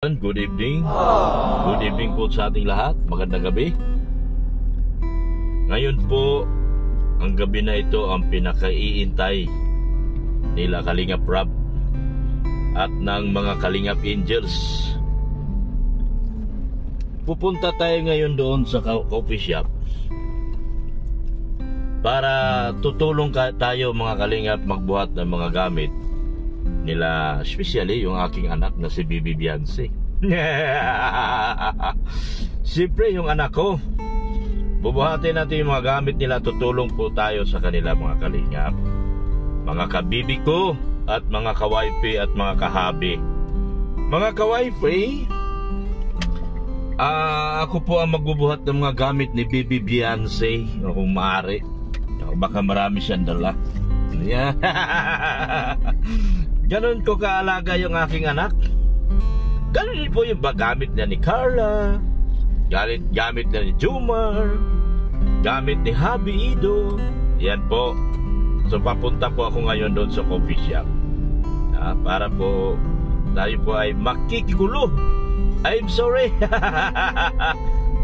Yan, good evening. Good evening po sa ating lahat. Magandang gabi. Ngayon po, ang gabi na ito ang pinakaiintay nila Kalingap Rob at ng mga Kalingap Angels. Pupunta tayo ngayon doon sa coffee shop para tutulong tayo mga Kalingap magbuhat ng mga gamit nila, especially yung aking anak na si Bibi Beyonce. Siyempre yung anak ko, bubuhatin natin yung mga gamit nila, tutulong po tayo sa kanila mga Kalingap, mga kabibi ko at mga kawifi at mga kahabi. Mga kawifi, ako po ang magbubuhat ng mga gamit ni Bibi Beyonce kung maaari. Baka marami siyang dala. Ganon ko kaalaga yung aking anak. Ganon din po yung gamit na ni Carla, gamit na ni Jumar, gamit ni Habi Ido. Yan po. So papunta po ako ngayon doon sa coffee shop para po tayo po ay makikigulo. I'm sorry.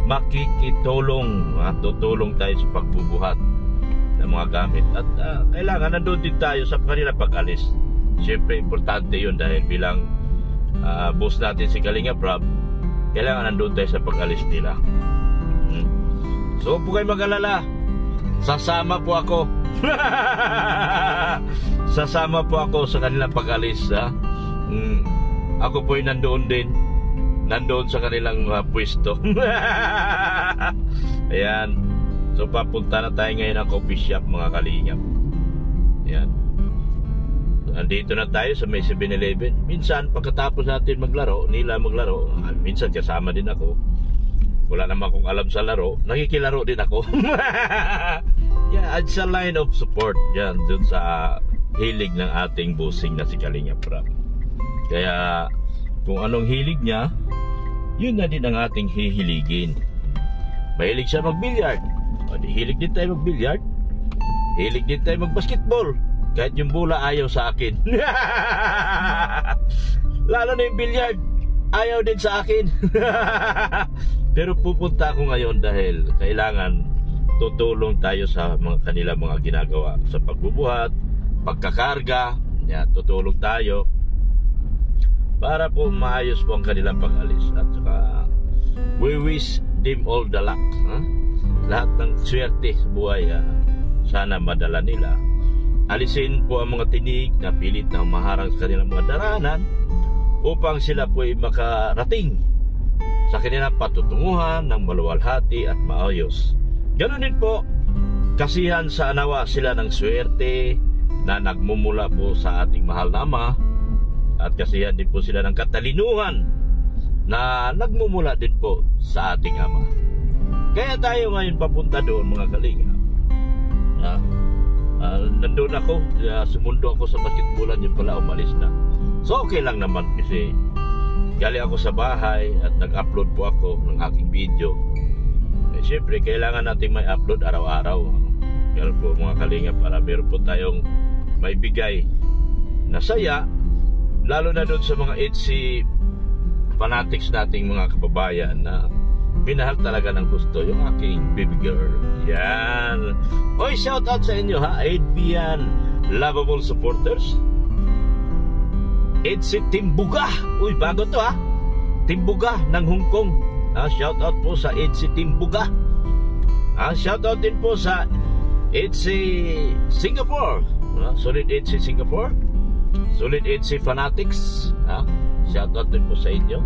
Makikitulong. Tutulong tayo sa pagbubuhat ng mga gamit. At kailangan nandun din tayo sa kanila pag-alis. Siyempre importante yun dahil bilang boss natin si Kalingap Rob, kailangan nandun tayo sa pag-alis nila. So po kayo mag-alala, sasama po ako. Sasama po ako sa kanilang pag-alis. Ako po ay nandoon din, nandoon sa kanilang pwesto. Ayan. So papunta na tayo ngayon ng coffee shop mga Kalingap. Ayan. Nandito na tayo sa may 7-Eleven. Minsan pagkatapos natin maglaro, minsan kasama din ako. Wala naman akong alam sa laro, nakikilaro din ako. Yeah, it's a line of support yan dun sa hilig ng ating bossing na si Kalingap Rob. Kaya kung anong hilig niya, yun na din ang ating hihiligin. Mahilig siya mag-billiard, hilig din tayo mag-billiard. Hilig din tayo mag-basketball, kahit yung bola ayaw sa akin. Lalo na yung billiard, ayaw din sa akin. Pero pupunta ako ngayon dahil kailangan tutulong tayo sa kanila mga ginagawa sa pagbubuhat, pagkakarga. Yan, tutulong tayo para po maayos po ang kanilang pag-alis. At saka we wish them all the luck. Lahat ng swerte sa buhay, sana madala nila. Alisin po ang mga tinig na pilit na maharang sa kanilang mga daranan upang sila po ay makarating sa kanilang patutunguhan ng maluwalhati at maayos. Ganoon din po, kasihan sa anawa sila ng swerte na nagmumula po sa ating mahal na Ama, at kasihan din po sila ng katalinuhan na nagmumula din po sa ating Ama. Kaya tayo ngayon papunta doon mga Kalingap. Nandun ako, sumundo ako sa basketballan, yun pala umalis na. So okay lang naman kasi galing ako sa bahay at nag-upload po ako ng aking video. Siyempre kailangan natin may upload araw-araw. Kaya po mga Kalingap, para meron po tayong may bigay na saya, lalo na doon sa mga HC fanatics nating mga kababayan na minahal talaga ng gusto yung aking baby girl. Yan. Oy, shout out sa inyo ha, Advian Lovable Supporters, HC Timbuga. Uy, bago to ha, Timbuga ng Hong Kong. Shout out po sa HC Timbuga. Shout out din po sa HC Singapore. Solid HC Singapore, Solid HC Fanatics. Shout out din po sa inyo.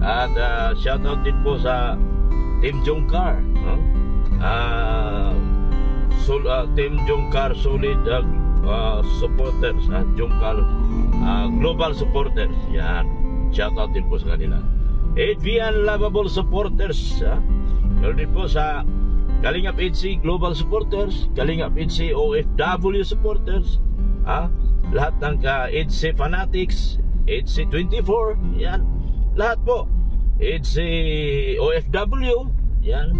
At shout out din po sa Team Jungkar. Team Jungkar Solid Supporters, Jungkar Global Supporters. Yan. Shout out din po sa kanila. Advian Lovable Supporters. Yun din po sa Kalingap HC Global Supporters, Kalingap HC OFW Supporters, lahat ng HC Fanatics, HC 24, yan. Lahat po, HC OFW, yan.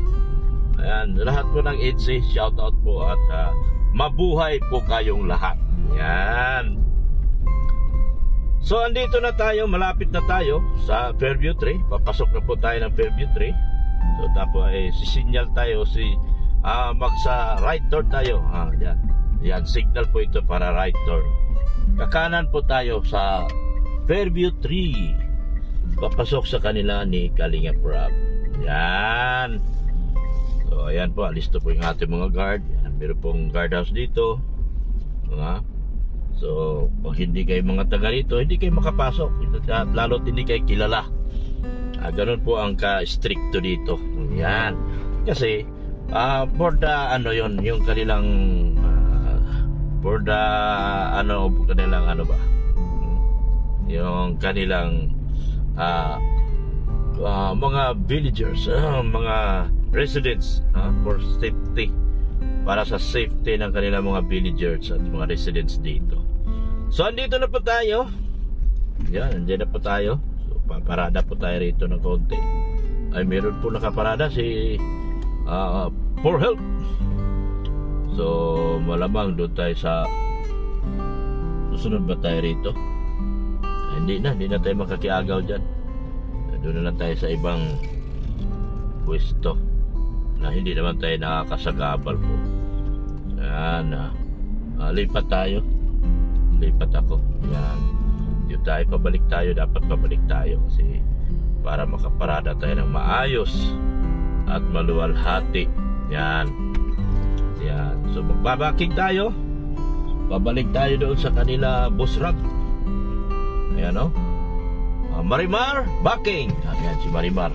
Ayan, lahat po ng HC, shout out po at mabuhay po kayong lahat. Yan. So andito na tayo, malapit na tayo sa Fairview 3. Papasok na po tayo ng Fairview 3. So tapos sisinyal tayo magsa right turn tayo. Yan, signal po ito para right turn. Kakanan po tayo sa Fairview 3. Papasok sa kanila ni Kalinga Prab. Yan. So ayan po, listo po yung ating mga guard. Yan, meron pong guardhouse dito. So pag hindi kayo mga taga rito, hindi kayo makapasok. Lalo't hindi kayo kilala. Ganun po ang ka-stricto dito. Yan. Kasi for the yung kanilang yung kanilang mga villagers, mga residents, for safety, para sa safety ng kanilang mga villagers at mga residents dito. So andito na po tayo. Yan, andyan na po tayo. So paparada po tayo rito ng konti. Ay meron po nakaparada si For Help. So malamang doon tayo sa susunod ba tayo rito? Hindi na tayo makakiagaw dyan. Doon na lang tayo sa ibang pwesto na hindi naman tayo nakakasagabal po. Yan, lipat tayo. Lipat ako. Yan. Doon tayo, pabalik tayo. Dapat pabalik tayo kasi para makaparada tayo ng maayos at maluwalhati. Yan. Yan. So magbabaking tayo. Pabalik tayo doon sa kanila bus ramp. Ayan o. Marimar Backing. Ayan si Marimar.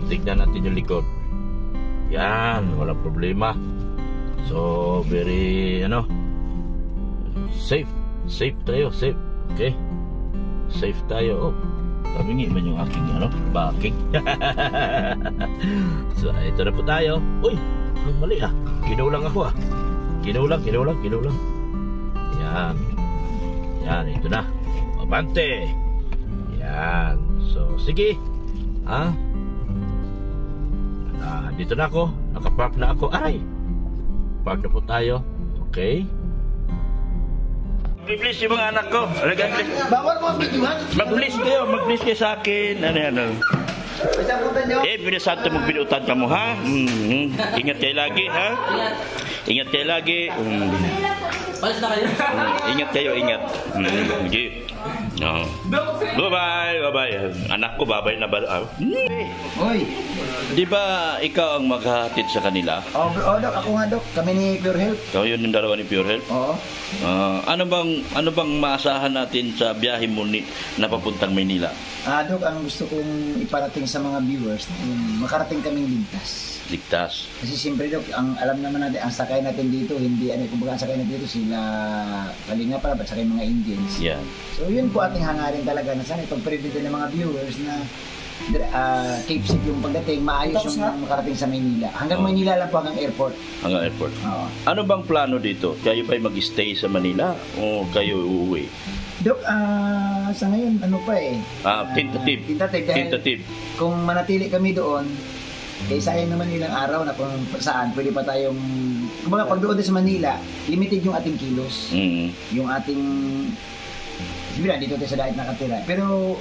Tignan natin yung likod. Yan. Walang problema. So very safe. Safe tayo. Safe. Okay. Safe tayo. Tabingi man yung aking backing. So ito na po tayo. Uy, mali kinulang ako Kinulang. Yan. Yan, ito na. Abante. Yan. So sige. Dito na ako. Nakapark na ako. Aray. Park na po tayo. Okay. Mag-please yung mga anak ko. Bawal mo ang videohan. Mag-please kayo sa akin. Ano. Binasanto magbinutan ka mo, ha? Ingat kayo lagi, ha? Ingat kayo lagi. Palis na kayo. Ingat kayo. Okay. Bye-bye. Anak ko, babay na ba? Oy. Di ba ikaw ang maghahatid sa kanila? Dok. Ako nga, Dok. Kami ni Pure Health. Ikaw yun yung dalawa ni Pure Health? Oo. Ano bang maasahan natin sa biyahe mo na papuntang Maynila? Dok, ang gusto kong iparating sa mga viewers, makarating kaming ligtas. Kasi siyempre, Dok, ang alam naman natin, ang sakay natin dito, kumbaga ang sakay natin dito, sila Kalinga Prab at sakay mga Indians. Yeah. So yun po ating hangarin talaga na sana ipag-prevent ng mga viewers na keep safe yung pagdating, maayos yung makarating sa Maynila. Hanggang Maynila lang po, hanggang airport. Hanggang airport. Ano bang plano dito? Kayo ba'y mag-stay sa Manila o kayo uuwi? Dok, sa ngayon, tentative. Kung manatili kami doon, sayang naman ilang araw na kung saan pwede pa tayong, kumbaga pag doon sa Manila, limited yung ating kilos. Yung ating, siguro dito tayo sa dagat nakatira. Pero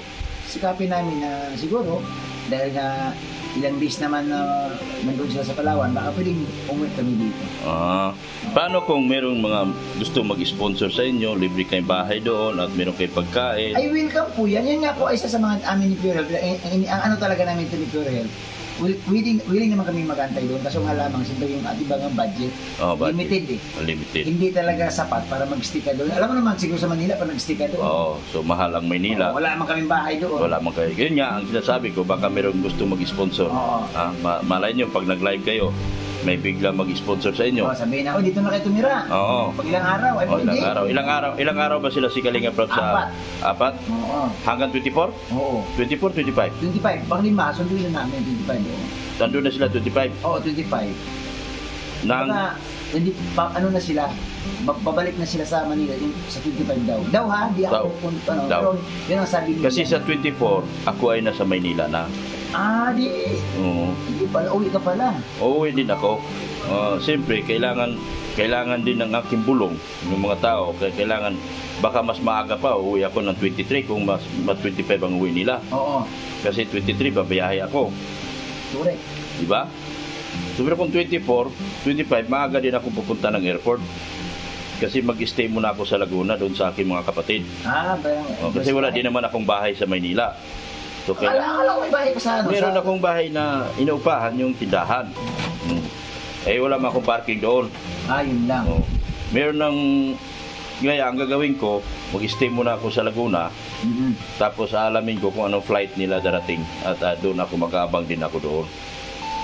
sikapin namin na siguro, dahil na ilang days naman na nandun sila sa Palawan, baka pwedeng umuwi kami dito. Paano kung merong mga gusto mag-sponsor sa inyo, libre kayong bahay doon at meron kayong pagkain? Ay, welcome po yan. Yan nga po ay isa sa mga amin ni Pure Health. Ang ano talaga namin ito ni Pure Health, willing naman kami mag-antay doon. Kaso nga lamang, siyempre yung ating mga budget, limited Limited. Hindi talaga sapat para mag-stick ka doon. Alam mo naman, siguro sa Manila, pag nag-stick ka doon. So mahal ang Maynila. Wala naman kaming bahay doon. Wala naman kayo. Yun nga, ang sinasabi ko, baka merong gusto mag-sponsor. Malay nyo, pag nag-live kayo, may bigla mag-sponsor sa inyo. Sabihin na, dito na kayo tumira. Pag ilang araw, ay pwede. Ilang araw ba sila si Kalinga Prab sa... Apat? Oo. Hanggang 24? Oo. 24, 25? 25. Pang 5, sunduin na namin 25. Nandun na sila 25? Oo, 25. Hindi na sila, babalik na sila sa Manila sa 25 daw. Di ako daw. pero yun ang sabi nila. Kasi sa 24, ako ay nasa Maynila na. Di. Oo. Hindi pala, uwi ka pala. Uuwi din ako. Siyempre, kailangan din ng aking bulong ng mga tao. Kailangan, baka mas maaga pa, uuwi ako ng 23 kung mas 25 ang uwi nila. Oo. Kasi 23, babiyahe ako. Correct. Diba? So, pero kung 24, 25, maaga din ako pupunta ng airport. Kasi mag-stay muna ako sa Laguna doon sa aking mga kapatid. Kasi wala din naman akong bahay sa Maynila. So, Akala ko may bahay pa sa ano? Meron akong bahay na inuupahan yung tindahan. Wala man akong parking doon. Yun lang. Meron ng... Kaya ang gagawin ko, mag-stay muna ako sa Laguna. Tapos alamin ko kung anong flight nila darating. At doon ako mag-aabang din ako doon.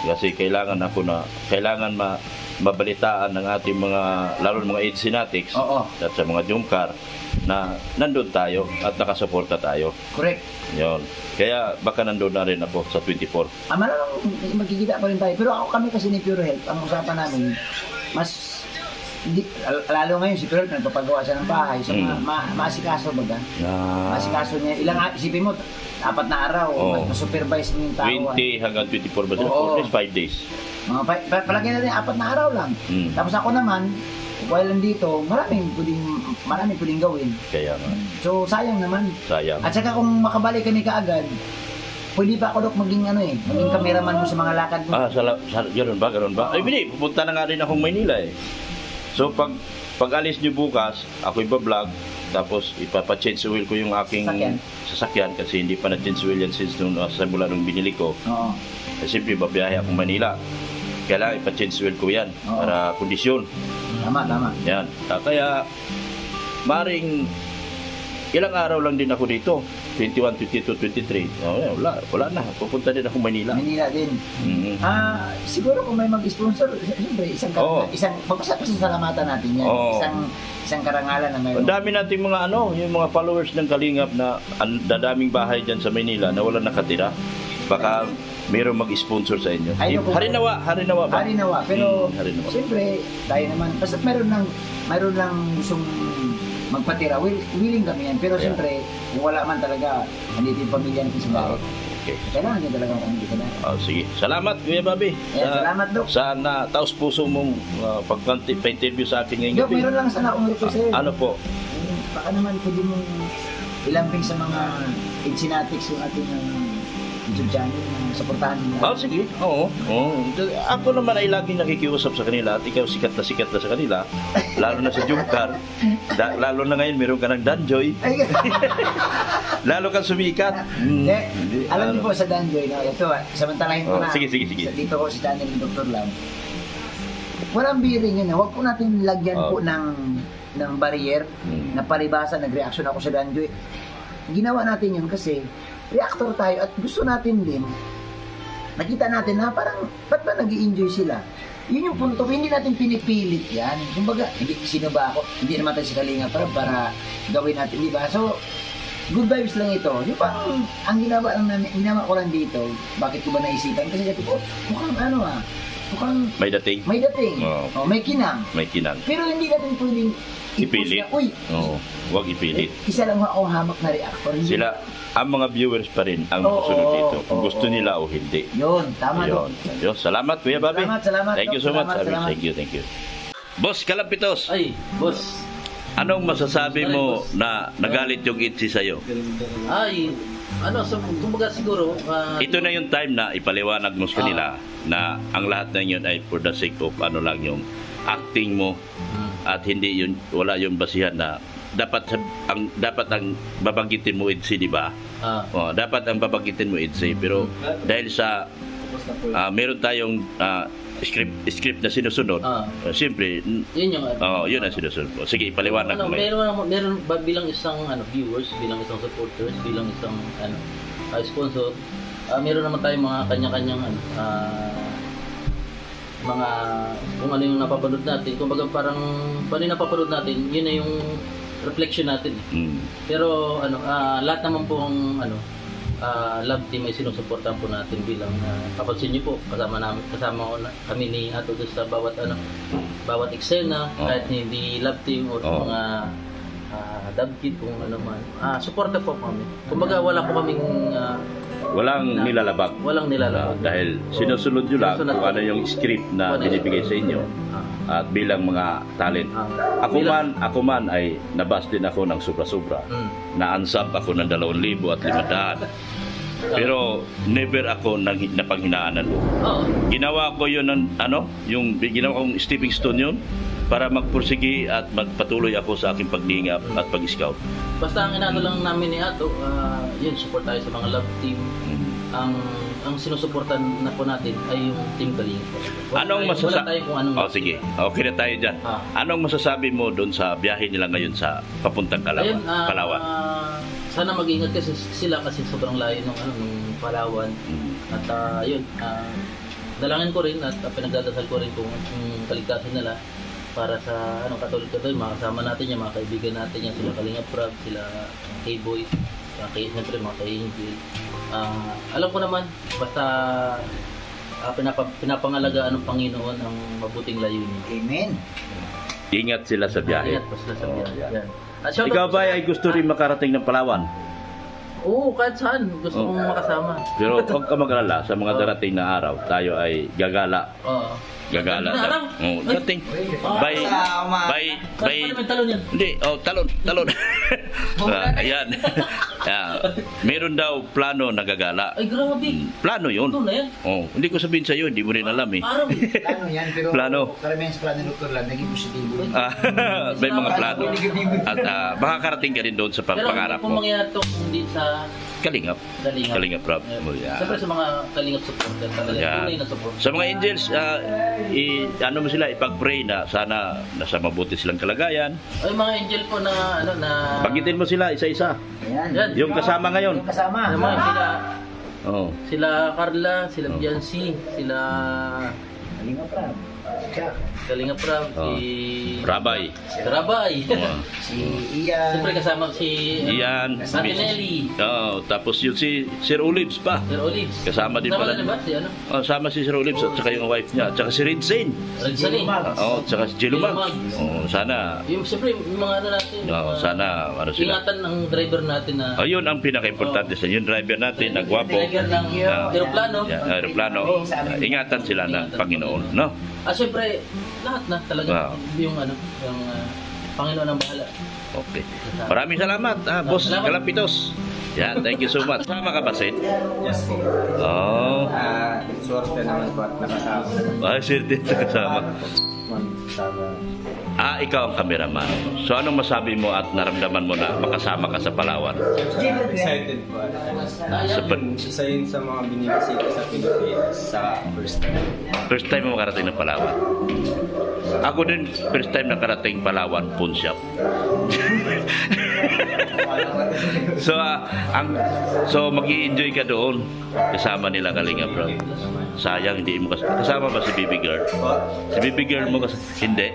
Kasi kailangan mabalitaan ng ating mga, lalo ng mga agency natics at sa mga Jumcar na nandun tayo at nakasuporta tayo. Correct. Yun. Kaya baka nandun na rin ako sa 24. Malamang magkikita pa rin tayo. Pero kami kasi ni Pure Health, ang usapan namin, mas lalo ngayon si Pure Health nagpapagawa siya ng bahay. So maasikaso baga. Maasikaso niya. Isipin mo, 4 na araw, ma-supervise mo yung tao. 20 hanggang 24 ba? 4 days, 5 days. Palagay natin 4 na araw lang. Tapos ako naman, while nandito, maraming pwedeng gawin. Kaya nga. So sayang naman. Sayang. At saka kung makabalik kami kaagad, pwede pa ako maging maging cameraman mo sa mga lakad mo. Ganun ba? Bini, pupunta na nga rin akong Maynila eh. So pag alis niyo bukas, ako iba-vlog, tapos ipapa-change oil ko yung aking sasakyan kasi hindi pa na-change oil yan since mula nung binili ko. Siyempre, babiyahe akong Manila. Kailangan ipa-change oil ko yan para kondisyon. Tama. Yan. Kaya, maring ilang araw lang din ako dito. 21, 22, 23. Wala na. Pupunta din ako Manila. Manila din. Siguro kung may mag-sponsor, siyempre, isang pasasalamatan natin yan. Isang karangalan na mayroon. Ang dami nating mga yung mga followers ng Kalingap na dadaming bahay dyan sa Manila na wala nakatira. Baka mayroong mag-sponsor sa inyo. Harinawa ba? Harinawa. Pero, siyempre, tayo naman. Basta mayroon lang gustong magpatira. Willing kami yan. Pero siyempre, kung wala man talaga, andito yung pamilya natin sa bahay. Okay. Kailangan din talaga kung hindi ka na. Sige. Salamat, Kuya Bobby. Salamat, Dok. Sa taos puso mong pag-interview sa akin ngayon. Dok, mayroon lang sana akong request sa'yo. Ano po? Baka naman pwede mong ilambing sa mga Insinatics yung ating YouTube channel na supportahan nila. Sige. Oo. Ako naman ay laging nakikiusap sa kanila at ikaw sikat na sa kanila. Lalo na sa Jumcar. Lalo na ngayon, meron ka ng Danjoy. Lalo kang sumikat. Alam niyo po sa Danjoy, ito samantalahin ko na. Sige. Dito ko si Daniel ng Dr. Lam. Walang biring yun. Huwag po natin lagyan po ng barrier na palibasa. Nag-reaction ako sa Danjoy. Ginawa natin yun kasi reactor tayo at gusto natin din nakita natin na parang ba't ba nag-i-enjoy sila. Yun yung punto, hindi natin pinipilit yan. Kumbaga, sino ba ako? Hindi naman tayo si Kalinga para gawin natin, di ba? So, good vibes lang ito. Yung parang, ang ginawa ko lang dito, bakit ko ba naisipan? Kasi sabi ko, mukhang mukhang may dating. May kinang. Pero hindi natin pwedeng ipilit. Huwag ipilit. Isa lang ako hamak na reactor. Sila, ang mga viewers pa rin ang susunod dito. Kung gusto nila o hindi. Yun, tama doon. Salamat, Kuya Bobby. Salamat. Thank you so much. Thank you. Boss Kalampitos. Ay, boss. Anong masasabi mo na nagalit yung itsi sa'yo? Kumbaga siguro... ito na yung time na ipaliwanag mo sa kanila na ang lahat na yun ay for the sake of lang yung acting mo at wala yung basihan na dapat ang babanggitin mo itsi, di ba? Dapat ang babanggitin mo itsi, pero dahil sa meron tayong script na sinusunod, siyempre yun ang sinusunod mo. Sige, ipaliwanag mo. Meron bilang isang viewers, bilang isang supporters, bilang isang sponsor, meron naman tayong mga kanya-kanyang mga kung ano yung napapanood natin. Kumbaga parang paano yung napapanood natin, yun na yung reflection natin. Pero lahat naman po ang love team ay sinusuportahan po natin bilang papansin niyo po kasama kami ni Ato sa bawat eksena, kahit hindi love team o mga dub kit kung ano man. Suporta po kami. Kumbaga wala po kaming Walang nilalabag. Walang nilalabag. Dahil sinusunod nyo lang Sinusunod kung ano yung script na binibigay sa inyo. At bilang mga talent. Ako man ay nabas din ako ng sobra-sobra. Na-ansap ako ng 2,500. Pero never ako napanghinaan ng loob. Ginawa ko yun ng yung ginawa kong stepping stone yun para magpursigi at magpatuloy ako sa aking paglingap at pag-scout. Basta ang inato lang namin ni Ato, yun, support tayo sa mga love team. Ang sinusuportan na po natin ay yung Team Kalinga. Anong masasabi? Sige. Okay na tayo dyan. Anong masasabi mo doon sa biyahe nila ngayon sa papuntang Palawan? Sana mag-ingat kasi sila kasi sobrang layo nung Palawan. At yun, dalangin ko rin at pinagdadasal ko rin kung kaligtasan nila para sa katulad makasama natin yan, mga kaibigan natin yan, sila Kalinga Prab, sila K-Boys, siyempre mga K-Angel. Alam ko naman, basta pinapangalagaan ng Panginoon ang mabuting layunin. Amen. Ingat sila sa biyahe. Ingat po sila sa biyahe. Yan. Ikaw ba ay gusto rin makarating ng Palawan? Oo, kahit saan. Gusto kong makasama. Pero huwag ka mag-alala, sa mga darating na araw, tayo ay gagala. Gagala. Dating. Hindi, talon. Ayan. Meron daw plano na gagala. Ay, grabe. Plano yun. Hindi ko sabihin sa'yo, hindi mo rin alam eh. Plano yan, pero karamihan sa plano ni Dr. Lan, naging positibo. May mga plano. At makakarating ka rin doon sa pangarap mo. Kung mangyayari ito, hindi sa Kalingap Prab. Siyempre sa mga Kalingap supporter, tunay na support. Sa mga Angels, mo sila, ipag-pray na sana nasa mabuti silang kalagayan. Ay, mga Angel po na Banggitin mo sila isa-isa. Ayan. Yung kasama ngayon. Yung kasama. Sila Carla, sila Biancy, sila Kalinga Prab, si Rabay. Si Ian. Siyempre kasama si Ian. Ate Nelly. Tapos yun si Sir Olives pa. Sir Olives. Kasama din pala. Sama si Sir Olives at saka yung wife niya. At saka si Rinzane. At saka si Jelumag. Sana. Siyempre yung mga natin. Sana sila. Ingatan ng driver natin na. Yun ang pinaka-importante sa yung driver natin na gwapo. Driver ng aeroplano. Ingatan sila ng Panginoon, no? Siyempre, lahat na talaga yung Panginoon ang bahala. Okay. Maraming salamat, Boss Kalapitos. Yan, thank you so much. Sama ka ba, Sid? Yes po. Swerte naman po at nakasama. Swerte nakasama. Ikaw ang cameraman. So, anong masabi mo at naramdaman mo na makasama ka sa Palawan? Excited po. Isa yun sa mga binibisita sa Pilipinas sa first time. First time mo makarating ng Palawan? Ako din, first time nakarating Palawan, pawn shop. So mag-i-enjoy ka doon kasama nila Kalinga Prab. Sayang hindi mo kasama ba si Baby Girl? Si Baby Girl mo hindi.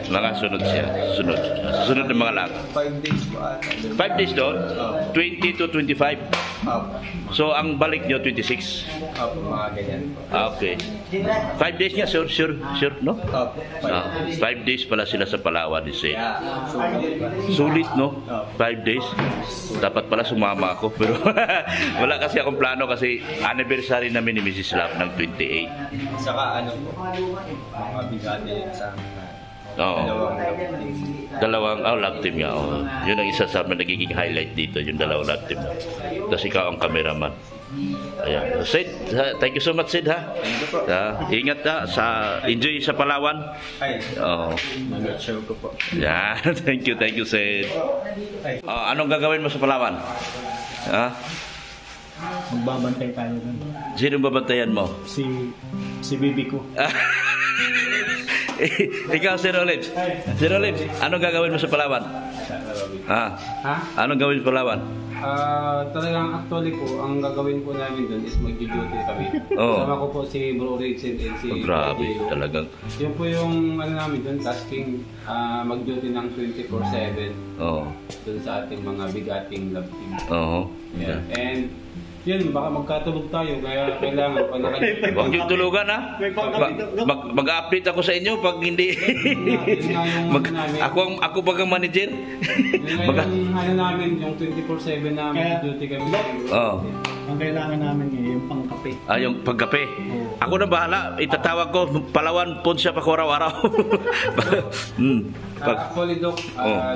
Mga sunod siya. Sunod ng mga lang. 5 days po. 5 days doon? 20 to 25? So ang balik nyo 26? Mga ganyan po. Okay. 5 days nga, sure, no? 5 days pala sila sa Palawan, ni Sid. Sulit, no? 5 days. Dapat pala sumama ako, pero wala kasi akong plano kasi anniversary namin ni Mrs. Love ng 28. Saka mga bigati sa dalawang love team nga. Yun ang isa sa nagiging highlight dito, yung dalawang love team. Tapos ikaw ang cameraman. Ayan. Sid, thank you so much, Sid, ha? Ingat enjoy sa Palawan. Show ko po. Yeah, thank you, Sid. Anong gagawin mo sa Palawan? Magbabantay tayo doon. Sino babantayan mo? Si bibi ko. Ikaw, Sir Olives. Sir Olives, anong gagawin mo sa Palawan? Anong gawin sa Palawan? Talagang actually po, ang gagawin po namin doon is mag-duty kami. Kasama ko po si Bro Rachel and si grabe, talagang. Yun po yung namin doon, tasking mag-duty ng 24/7. Oo. Doon sa ating mga bigating love team. Oo. Yeah. And yun, baka magkatulog tayo, kaya kailangan pa nakalimutan. Huwag yung tulugan ha. Mag-update ako sa inyo pag hindi. Ako pag ang manager. Yun nga yung ano namin, yung 24/7 na duty kami. Oo. Ang kailangan namin yung pangkape. Yung pagkape. Ako na bahala. Itatawag ko, Palawan, Ponce pa ko araw-araw. Actually, Doc,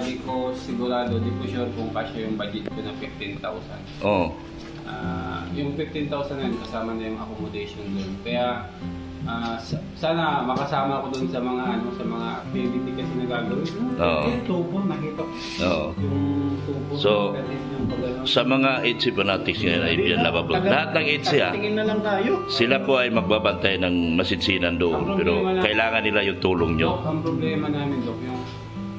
di ko sigurado, di ko sure kung kasya yung budget ko na 15,000. Oo. Yung 15,000 na yun, kasama na yung accommodation doon. Kaya sana makasama ko doon sa mga activity kasi nagagawin. Oo. Yung tubo, nakita ko. Oo. Yung tubo. So, yung pag-ano. sa mga HC fanatics ngayon ay biyan lababo. Lahat ng HC Tingin na lang tayo. sila po ay magbabantay ng masinsinan doon. Pero kailangan nila yung tulong nyo. Doc, ang problema namin, Doc, yung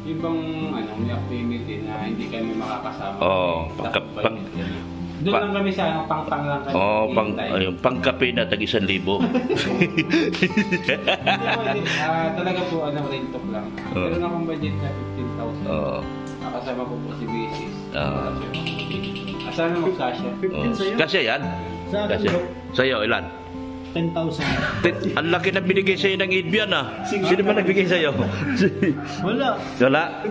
ibang may activity na hindi kami makakasama. Oo. Doon lang kami sa pang-pang lang kami. Yung pangkape na tag 1,000. Talaga po, rent talk lang. Meron akong budget na 15,000. Oo. Nakasama ko po si Basis. Oo. Sana magkasya. 15 sa'yo? Kasi yan. Sa akin, Kasi. Doc, Sa'yo, ilan? 10,000. Ang laki na binigay sa'yo ng Idbian Sino ba nagbigay sa'yo? Wala. Wala?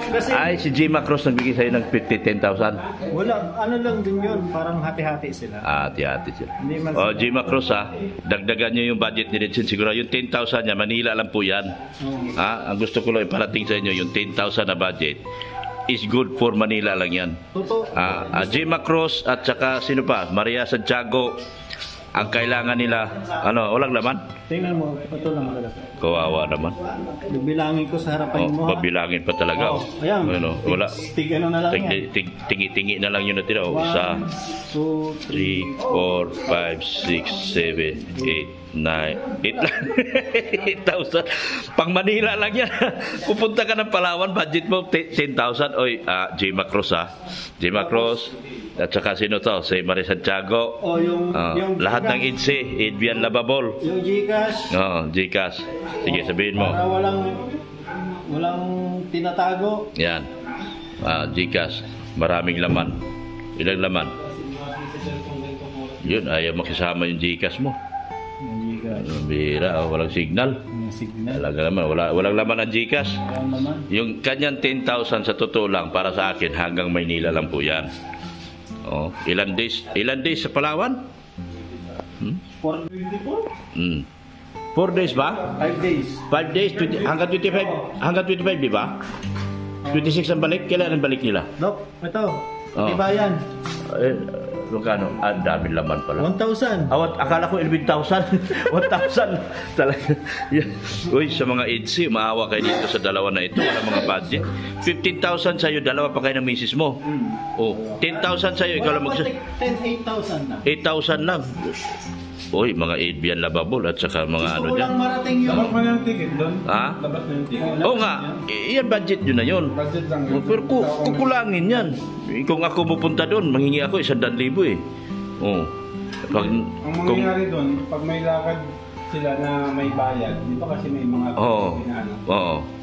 Kasi Ay, si Jima Cruz nagbigay sa'yo ng 10,000. wala. Ano lang din yun. Parang hati-hati sila. Hati-hati sila. Hindi man Jima Cruz dagdagan nyo yung budget ni Ritsin. Siguro yung 10,000 niya, Manila lang po yan. Ang gusto ko lang iparating sa inyo, yung 10,000 na budget is good for Manila lang yan. Totoo. Jima Cruz at saka sino pa? Maria Santiago. Ang kailangan nila, walang laman? Tingnan mo, ito lang talaga. Kawawa naman. Bibilangin ko sa harapan mo. Pabilangin pa talaga. Ayan. Wala. Tig ano na lang yan. Tingi-tingi na lang yun natira. 1, 2, 3, 4, 5, 6, 7, 8, 9, 8 lang. 8,000. Pang Manila lang yan. Pupunta ka ng Palawan, budget mo 10,000. Oy, Jima Cruz Jima Cruz. At saka sino to? Si Maria Santiago. Yung lahat ng IDC, Idbian Lababol. Yung Gcash. Gcash. Sige, sabihin mo. Para walang tinatago. Yan. Gcash. Maraming laman. Ilang laman? Yun, ayaw makisama yung Gcash mo. Yung Gcash. Bira, walang signal. Yung signal. Talaga naman, walang laman ang Gcash. Walang naman. Yung kanyang 10,000 sa totoo lang, para sa akin, hanggang Maynila lang po yan. Ilan days sa Palawan? 424? 4 days ba? 5 days. 5 days, hanggang 25, di ba? 26 ang balik, kailan ang balik nila? Dok, ito. Ibayan. Lugano, dami laman pala. 1,000. Akala ko 11,000. 1,000 talaga. Uy, sa mga EDC, maawa kayo dito sa dalawa na ito. Wala mga budget. 15,000 sa'yo, dalawa pa kayo ng misis mo. 10,000 sa'yo, ikaw lang 8,000 lang. 8,000 lang. Uy, mga Idbian Lababol at saka mga Gusto ko lang marating yun. Dapat mo na yung ticket doon. Dapat na yung ticket. Oo nga, yan budget yun na yun. Budget lang yun. Pero kukulangin yan. Kung ako pupunta doon, manghingi ako 100,000 eh. Ang mangyayari doon, pag may lakad sila na may bayad, di ba kasi may mga ang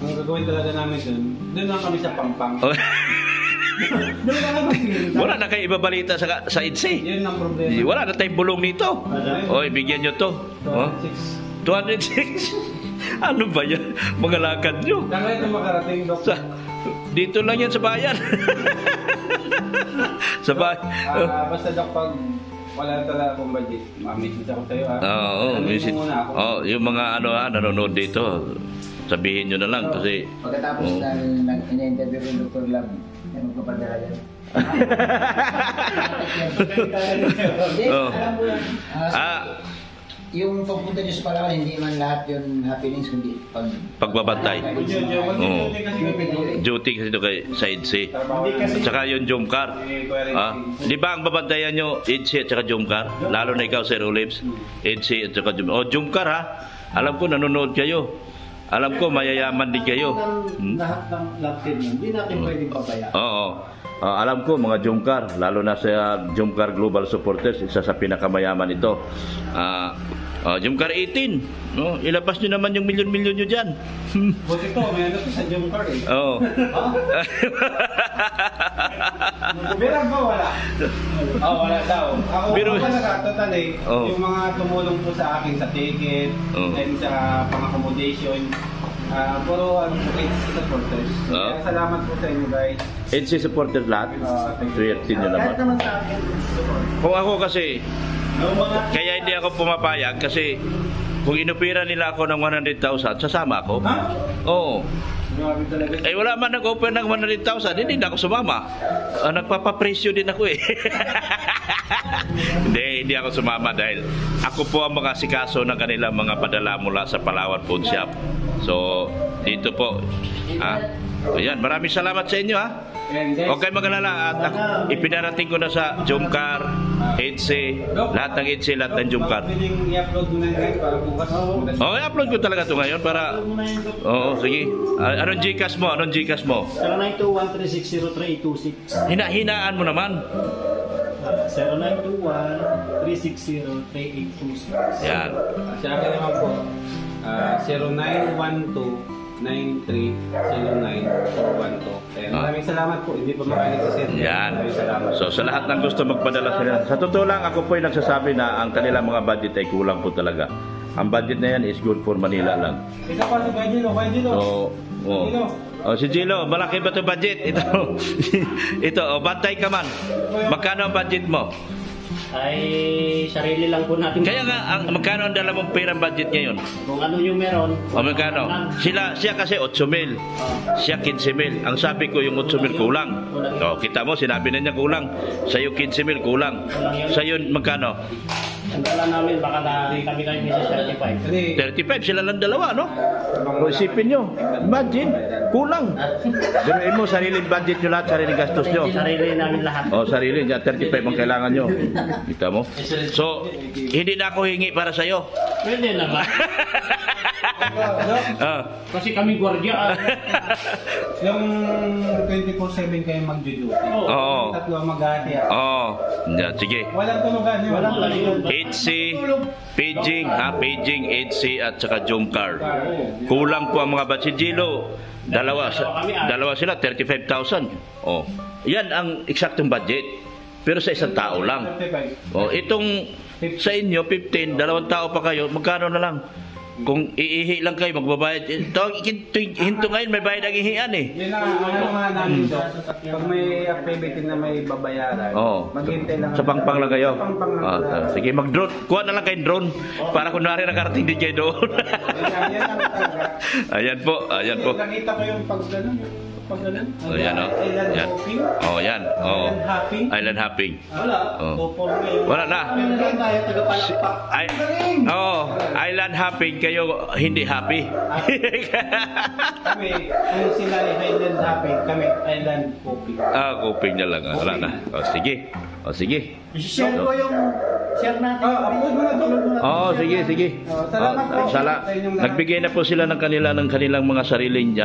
gagawin talaga namin doon lang kami sa Pampang. Wala na kayo ibabalita sa IDC. Yun ang problema. Wala na tayong bulong nito. Oy, bigyan nyo to. 206. Ano ba yan? Mga lakad nyo. Saan kayo ito makarating, Dok? Dito lang yan sa bayan. Sa bayan. Basta, Dok, pag wala talaga akong budget, message ako sa'yo, message. Yung mga nanonood dito, sabihin nyo na lang kasi Pagkatapos na in-interview yung Dr. Lab, magpapadala yan. Hindi, alam mo yan. Yung pagpunta nyo sa Palawan, hindi man lahat yun happenings, kundi pagbabantay. Duty kasi ito kay sa IDC. At saka yung Jumcar. Di ba ang babantayan nyo, IDC at saka Jumcar? Lalo na ikaw, Sir Olives. IDC at saka Jumcar. Jumcar alam ko nanonood kayo. Alam ko mayayaman din kayo. Lahat ng lab team yun, hindi natin pwedeng pabayaan. Oo. Alam ko mga Jumcar, lalo na sa Jumcar Global Supporters, isa sa pinakamayaman ito. Jumcar 18. No, ilabas nyo naman yung milyon-milyon nyo dyan. Buti to, may ano to sa Jumcar eh. Oo. Meron ba? Wala. Wala daw. Ako Pero- talaga, total eh. Yung mga tumulong po sa akin sa ticket, and sa pang-accommodation, puro HC supporters. Kaya salamat po sa inyo guys. HC supporters lahat. Swerte nyo naman. Kahit naman sa akin, support. Kung ako kasi, Yung mga kaya hindi ako pumapayag kasi kung inopera nila ako ng 100,000, sasama ako. Ha? Oo. Grabe talaga. Eh wala man nag-offer ng 100,000, hindi na ako sumama. Nagpapapresyo din ako eh. Hindi ako sumama dahil ako po ang makasikaso ng kanilang mga padala mula sa Palawan Food Shop. So, dito po. Ayan, maraming salamat sa inyo ha. Huwag kayo mag-alala at ipinarating ko na sa Jumcar, HC, lahat ng HC, lahat ng Jumcar. Pwedeng i-upload mo na yun guys para bukas. I-upload ko talaga ito ngayon para... Oo, sige. Anong Gcash mo? 0921-360-3826. Hinaan mo naman. 0921-360-3826. Yan. Sa akin naman po, 0912-9309-412. Maraming salamat po. Hindi pa makainig sa set. Yan. Maraming salamat. So sa lahat ng gusto magpadala sa totoo lang, ako po ay nagsasabi na ang kanilang mga budget ay kulang po talaga. Ang budget na yan is good for Manila lang. Isa pa si Gilo. Si Gilo, malaki ba ito budget? Ito, bantay ka man. Magkano ang budget mo? Ay, sarili lang po natin. Kaya nga, magkano ang dala mong perang budget ngayon? Kung ano yung meron. Magkano? Siya kasi 8,000. Siya 15,000. Ang sabi ko yung 8,000 kulang. Kita mo, sinabi na niya kulang. Sa'yo 15,000 kulang. Sa'yo magkano? Ang dala namin, baka na kami Mrs. 35. 35, sila lang dalawa, no? O isipin nyo, imagine, kulang. Biruin mo, sariling budget nyo lahat, sariling gastos nyo. Sarili namin lahat. Sarili, 35 ang kailangan nyo. Kita mo? So, hindi na ako hingi para sa'yo. Pwede naman. Kasi kami gwardiya. Yung 24/7 kayo mag-duty. Oo. Tatlo mag-ahati. Yan, sige. Walang tulugan yun. Walang tulugan. HC, paging, paging, HC at saka Jumcar. Kulang po ang mga batch. Si Gilo, dalawa sila, 35,000. Yan ang eksaktong budget. Pero sa isang tao lang. Itong sa inyo, 15, dalawang tao pa kayo, magkano na lang? Kung iihi lang kayo, magbabayad. Hinto ngayon, may bayad ang ihian eh. Yun na nga namin doon. Pag may activity na may babayaran, maghintay lang. Sa pangpang lang kayo? Sa pangpang lang. Sige, mag-drone. Kuha na lang kayong drone. Para kunwari nakarating din kayo doon. Yan ang talaga. Ayan po. Nakita ko yung pag-ganon. Yan o. Yan. Yan. Island hopping. Wala na. Island hopping, kayo hindi happy. Kami, kung sila ay Island hopping, kami Island coping. Coping na lang. Wala na. Sige. Share ko yung share natin. Upload mo na doon. Sige. Salamat po. Nagbigay na po sila ng kanilang mga sariling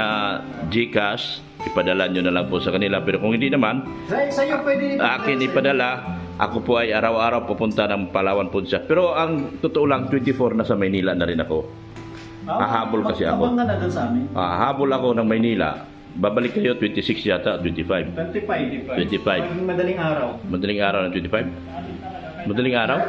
Gcash. Ipadala nyo na lang po sa kanila. Pero kung hindi naman, Sa'yo pwede akin ipadala. Ako po ay araw-araw pupunta ng Palawan Food Shop. Pero ang totoo lang, 24 na sa Maynila na rin ako. Hahabol kasi ako. Abang ka na doon sa amin. Hahabol ako ng Maynila. Babalik kayo 26 yata, 25. 25. Madaling araw. Madaling araw ng 25? Madaling araw?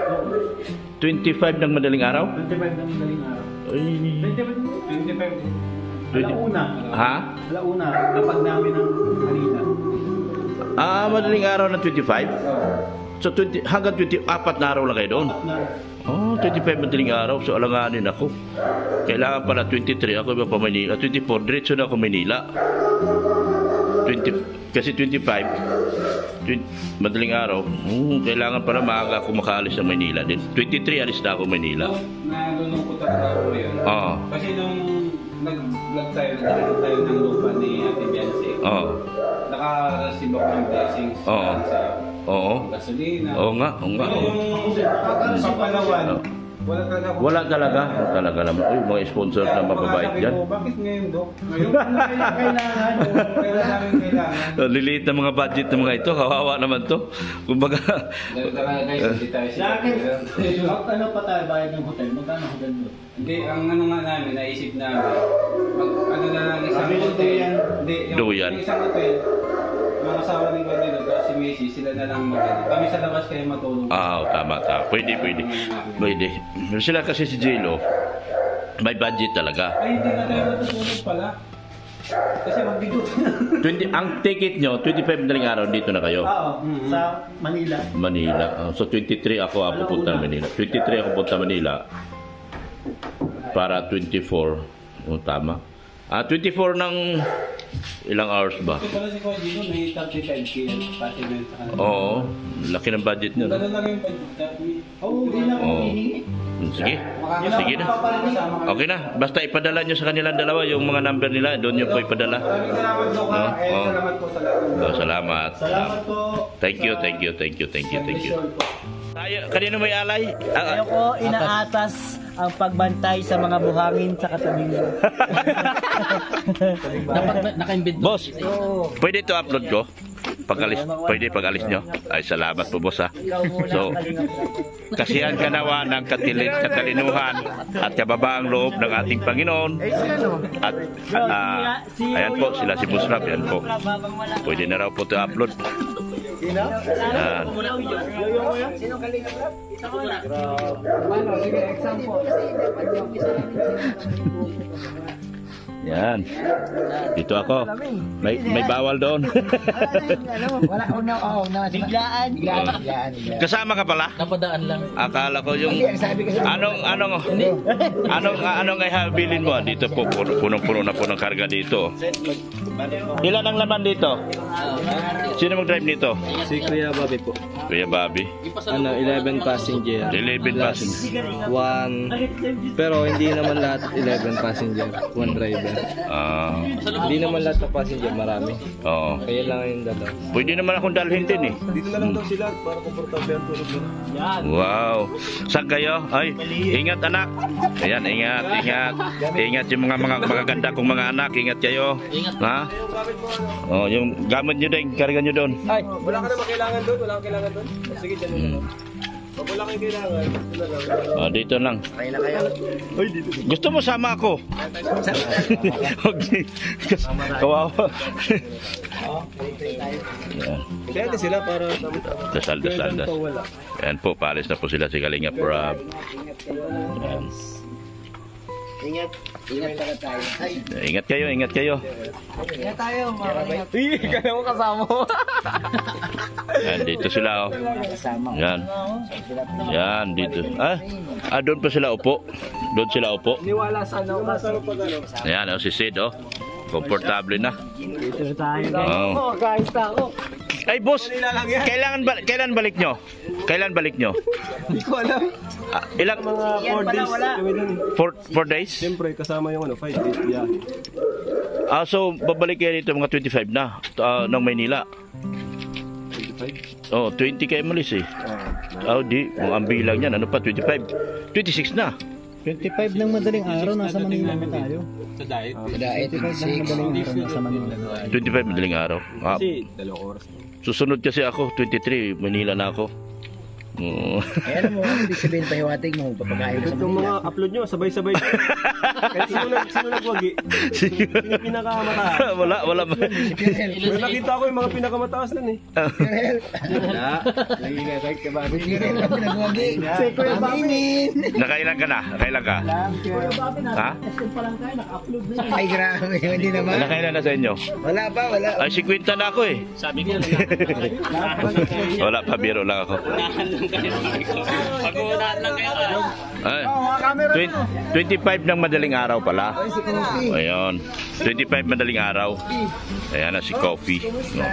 25 ng madaling araw? 25 ng madaling araw. Ay. 25. Alauna. Ha? Alauna. Kapag namin ang Manila. Madaling araw ng 25? So hanggang 24 na araw lang kayo doon? 25 madaling araw. So alanganin ako. Kailangan pala 23. Ako iba pa Manila. 24. Diretso na ako Manila. 20, kasi 25 madaling araw. Kailangan para maaga ako makaalis sa Manila. Then 23 alis na ako Manila. Nalulungkot ako ngayon. Kasi nung nag-vlog tayo ng lupa ni Ate Beyonce. Naka-receive ako ng blessings sa'yo. Gasolina. Oo nga. Pero yung sa Palawan, Wala talaga. Talaga naman. Uy, mga sponsor na mababait dyan. Bakit ngayon, Dok? Ngayon kailangan. Kailangan. Liliit na mga budget ng mga ito. Kawawa naman to. Kumbaga, Ano pa tayo bayad ng hotel? Magkano hotel mo? Hindi, ang ano nga namin, naisip namin, ano na lang isang hotel. Hindi, Duyan. yung isang hotel, mga asawa ni Guadalupe, si Macy, sila na lang mag-ano. Kami sa labas kayo matulog. tama. Pwede. Pero sila kasi si J-Lo, may budget talaga. Ay, hindi na tayo matutulog pala. Kasi magbigo. Ang ticket nyo, 25 madaling araw dito na kayo. Oo, sa Manila. Manila. So 23 ako pupunta Manila. 23 ako punta Manila. Para 24. Tama. 24 ng ilang hours ba? Ito pala si Guadalupe, may 35k patimento sa kanila. Oo. Laki ng budget nyo. No? Ganun lang yung budget. Hindi na Oo. Sige na. Okay na. Basta ipadala nyo sa kanilang dalawa yung mga number nila. Doon nyo po ipadala. Maraming salamat, Dok. Salamat po sa lahat. Salamat. Salamat po. Thank you. Kanino may alay? Ayoko inaatas ang pagbantay sa mga buhangin sa katabi niyo. Naka-embed Boss, pwede ito upload ko? Pwede pag-alis nyo? Ay, salamat po, boss, ha. So, kasihan ka nawa ng katalinuhan at kababaang loob ng ating Panginoon. At ayan po, sila si Boss Rap, yan po. Pwede na raw po ito upload. Yan. Yan. Dito ako. May bawal doon. Wala, biglaan. Kasama ka pala? Napadaan lang. Akala ko yung Ang sabi kasi, anong ay habilin mo? Dito po punong-puno na po ng karga dito. Ilan ang laman dito? Sino mag-drive nito? Si Kuya Bobby po. Kuya Bobby. 11 passenger. 11 passenger. One. Pero hindi naman lahat 11 passenger. One driver. Hindi naman lahat ng passenger, marami. Oo. Kaya lang yung dalawa. Pwede naman akong dalhin din eh. Dito na lang daw sila para komportable ang tulog nila. Wow. Saan kayo? Ay, ingat anak. Ayan, ingat. Ingat yung mga magaganda kong mga anak. Ingat kayo. Ha? Oh, yung gamit nyo din, karga nyo doon. Ay, wala ka na kailangan doon? Wala kang kailangan doon? Sige, dyan mo na. Pag wala kang kailangan, dito na lang. Oh, dito lang. kaya na kayo. Ay, dito. Gusto mo sama ako? Okay. Kawawa. Yan. Kaya din sila para Dasal. wala. Yan po, paalis na po sila si Kalinga Prab. Yan. Ingat pala tayo. Ay, Ingat kayo. ingat tayo, mga kalingap. Kaya mo kasama mo. Yan, dito sila. Oh. Kasama ko. Yan. Yan, dito. Doon pa sila upo. Doon sila upo. Niwala sana ako kasi. Yan, si Sid, oh. Komportable na. Dito tayo. Oh. Kahit ako. Ay, boss, kailan balik nyo? Kailan balik nyo? Hindi ko alam. Ilang? Mga 4 days kami dun. 4 days? Siyempre, kasama yung 5 days. Yeah. So, babalik kayo dito mga 25 na ng Maynila. 25? Oh, 20 kayo malis eh. Di, ang bilang yan, ano pa, 25? 26 na. 25 ng madaling araw, nasa Manila na tayo. Sa diet. 25 ng madaling araw, nasa Manila na tayo. 25 madaling araw. Kasi 2 oras. Susunod kasi ako, 23, Manila na ako. Kaya alam mo, ibig sabihin pahiwatig mo, papakain mo sa Itong Manila. mga upload nyo, sabay-sabay. Kaya sino nagwagi? Sino pinakamataas? wala. Pero nakita ko yung mga pinakamataas nun eh. Wala. Naging-effect ka ba? Pinagwagi. Aminin. Nakailan ka na? Nakailan ka? Ha? Ay, grabe, hindi naman. Nakailan na sa inyo? Wala pa. Ay, 50 na ako eh. Sabi ko, Wala pa, biro lang ako. pag-uunaan lang kayo. Ay, 25 ng madaling araw pala. Ayun. 25 madaling araw. Ayan na si Coffee. No.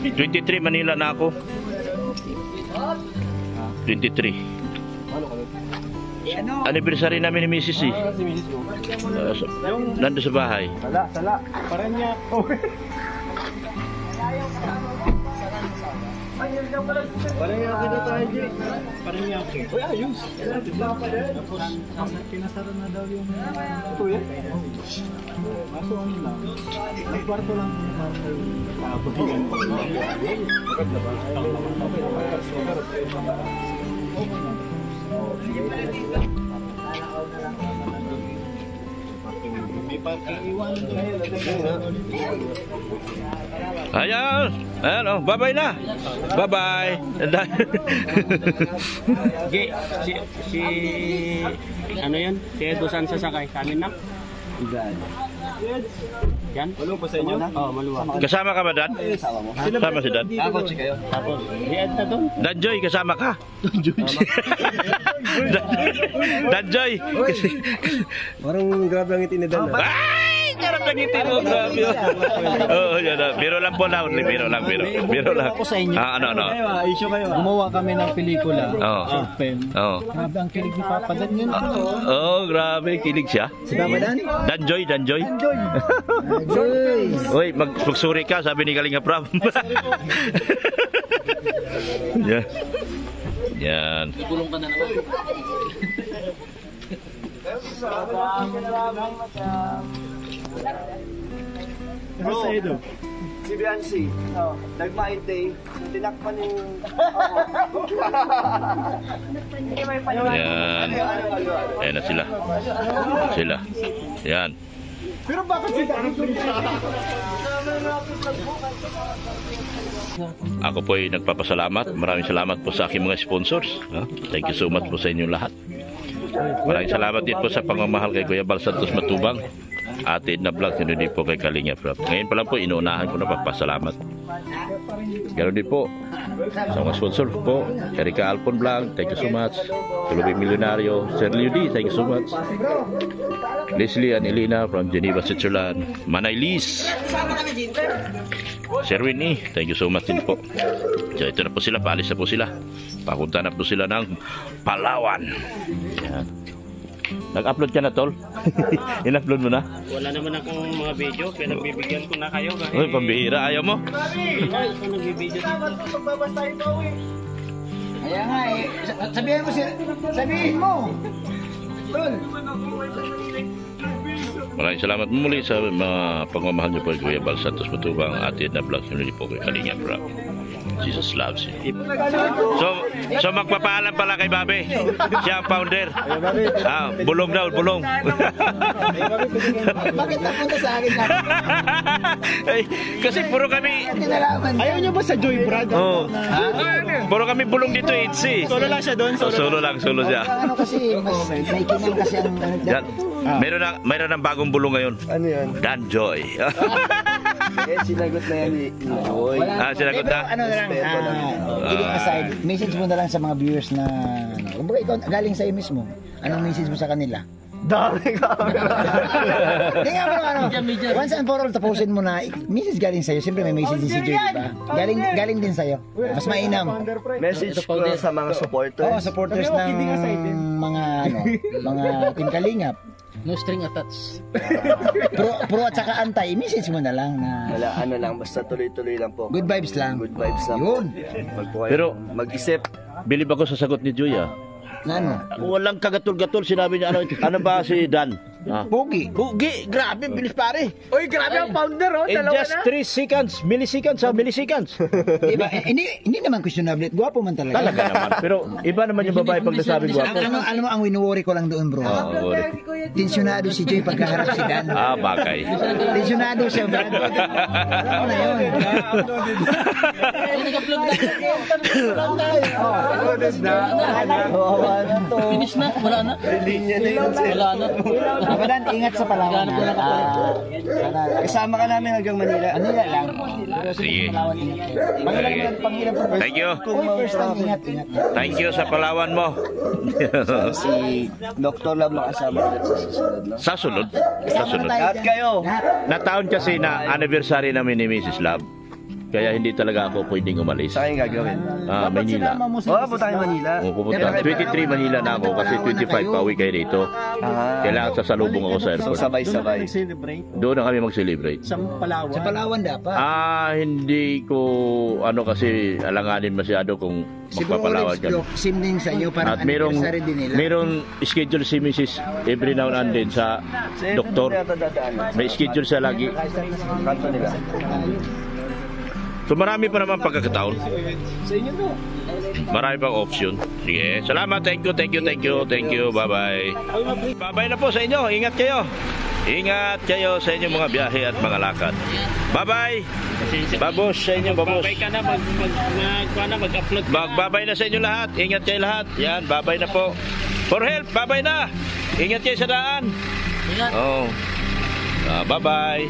23 Manila na ako. 23. Anniversary namin ni Mrs. eh. Si Mrs. mo. Nandun sa bahay. Sala. Parang niya. Parehiyaki na tayo, Jay. Parehiyaki. Uy, ayos. Tapos, pinasara na daw yung... Ito yan? Kaso ano lang, may kwarto lang yung bagigan. Maganda ba? May parking iwan. Ayan. Ayan, oh. Bye-bye na. Bye-bye. Si ano yan? Si Edo San sasakay. Kanin na? Yan? Maluwa pa sa inyo? Oo, maluwa. Kasama ka ba, Dan? Kasama si Dan? Tapos, si Ed na doon? Danjoy, kasama ka? Danjoy. Parang grabe ang itin ni Dan. Ay! Charap lang itin mo, grabe. Oo, yan na. Biro lang po na. Biro lang. Ako sa inyo. Ano? Issue kayo. Gumawa kami ng pelikula. Oo. Short film. Oo. Grabe ang kilig ni Papa Dan yun. Oh, grabe. Kilig siya. Si Mama Dan? Danjoy. Joy! Uy, magsuri ka, sabi ni Kalinga Prab. Yan. Yan. Ikulong ka na naman. Ano sa Edo? Si Biancy, nagmainte, tinakpan yung... Yan. Ayan na sila. Yan. Pero bakit si Dan? Ako po ay nagpapasalamat. Maraming salamat po sa aking mga sponsors. Thank you so much po sa inyong lahat. Maraming salamat din po sa pagmamahal kay Kuya Bal Santos Matubang. Atid na vlog, yun din po kay Kalinga Prab. Ngayon pa lang po, inuunahan ko na papasalamat. Ganoon din po sa mga sponsor po, Erika Alpon Vlog, thank you so much. Tulubi Milyonaryo, Sir Liu D, thank you so much. Leslie and Elena from Geneva, Switzerland. Manay Liz, Sir Winnie, thank you so much din po. So ito na po sila, paalis na po sila. Papunta na po sila ng Palawan. Yan. Nag-upload ka na, Tol? In-upload mo na? Wala naman akong mga video, pero nagbibigyan ko na kayo. Uy, pambihira, ayaw mo? Ay, ito nagbibideo. Kaya nga sabihin mo! Tol! Maraming salamat muli sa mga pagmamahal niyo po kay Kuya Bal Santos Matubang, Atid na vlog nyo po kay Kalinga Prab. Jesus loves you. So magpapaalam pala kay Babe. Siya ang founder. Bulong daw, bulong. Bakit napunta sa akin na? Ay, kasi puro kami... Ayaw nyo ba sa Joy Brad? Oh. Puro kami bulong dito, Itzy. Solo lang siya doon? Solo siya. Ano kasi, may kinang kasi ang... Yan. Mayroon ng bagong bulong ngayon. Ano yan? Dan Joy. Sinagot na yan ni Joy. Sinagot na? Ano na lang, kidding aside, message mo na lang sa mga viewers na, kumbaga ikaw, galing sa'yo mismo. Anong message mo sa kanila? Dami camera. Kaya nga bro, once and for all, tapusin mo na, message galing sa'yo. Siyempre may message din si Joy, diba? Galing din sa'yo. Mas mainam. Message ko sa mga supporters. Oo, supporters ng mga Team Kalingap. No string attached. Pro at saka anti, message mo na lang na Wala, ano lang, basta tuloy-tuloy lang po. good vibes lang. Good vibes lang. Yun. Wag po kayo Pero, mag-isip. bilib ako sa sagot ni Joy, Na ano? Walang kagatol-gatol, sinabi niya, ano ba si Dan? Pogi. Pugi, grabe, bilis pare. Uy, grabe ang founder, oh. In just 3 seconds, milliseconds. Diba? Hindi naman questionable. Gwapo man talaga. Talaga naman. Pero iba naman yung babae pag nasabi gwapo. Alam mo, ang winuwori ko lang doon, bro. Tensyonado si Joy pagkaharap si Dan. Bagay. Tensyonado siya, Brad. Alam mo na yun. Finish na, wala na. Linya na yun. Wala na. Dan, ingat sa Palawan. Kasama ka namin hanggang Manila. Manila lang. Sige. Pangilan po. Thank you. First time, ingat. Thank you sa Palawan mo. Si Dr. Love makasama ulit sa susunod. Sa sunod. Lahat kayo. Na taon kasi na anniversary namin ni Mrs. Love. Kaya hindi talaga ako pwedeng umalis. Saan yung gagawin? Manila. Punta tayo Manila. Pupunta. 23 Manila na ako kasi 25 pauwi kayo rito. Kailangan sasalubong ako sa So airport. sabay-sabay. Celebrate Doon na kami mag-celebrate. sa Palawan. Sa Palawan dapat. Hindi ko kasi alanganin masyado kung Siguro magpapalawan ulit, kami. Dok, same din sa inyo, parang At merong anniversary din nila. schedule si Mrs. every now and then sa doktor. May schedule siya lagi. Kanto nila. So marami pa naman pagkakataon. Sa inyo to. Marami pang option. Sige. Salamat. Thank you. Bye-bye. Bye-bye na po sa inyo. Ingat kayo. Ingat kayo sa inyong mga biyahe at mga lakad. Bye-bye. Babos sa inyo, babos. Babay ka na, mag-upload ka na. Magbabay na sa inyo lahat. Ingat kayo lahat. Yan, babay na po. For help, babay na. Ingat kayo sa daan. Ingat. Oh. Bye-bye.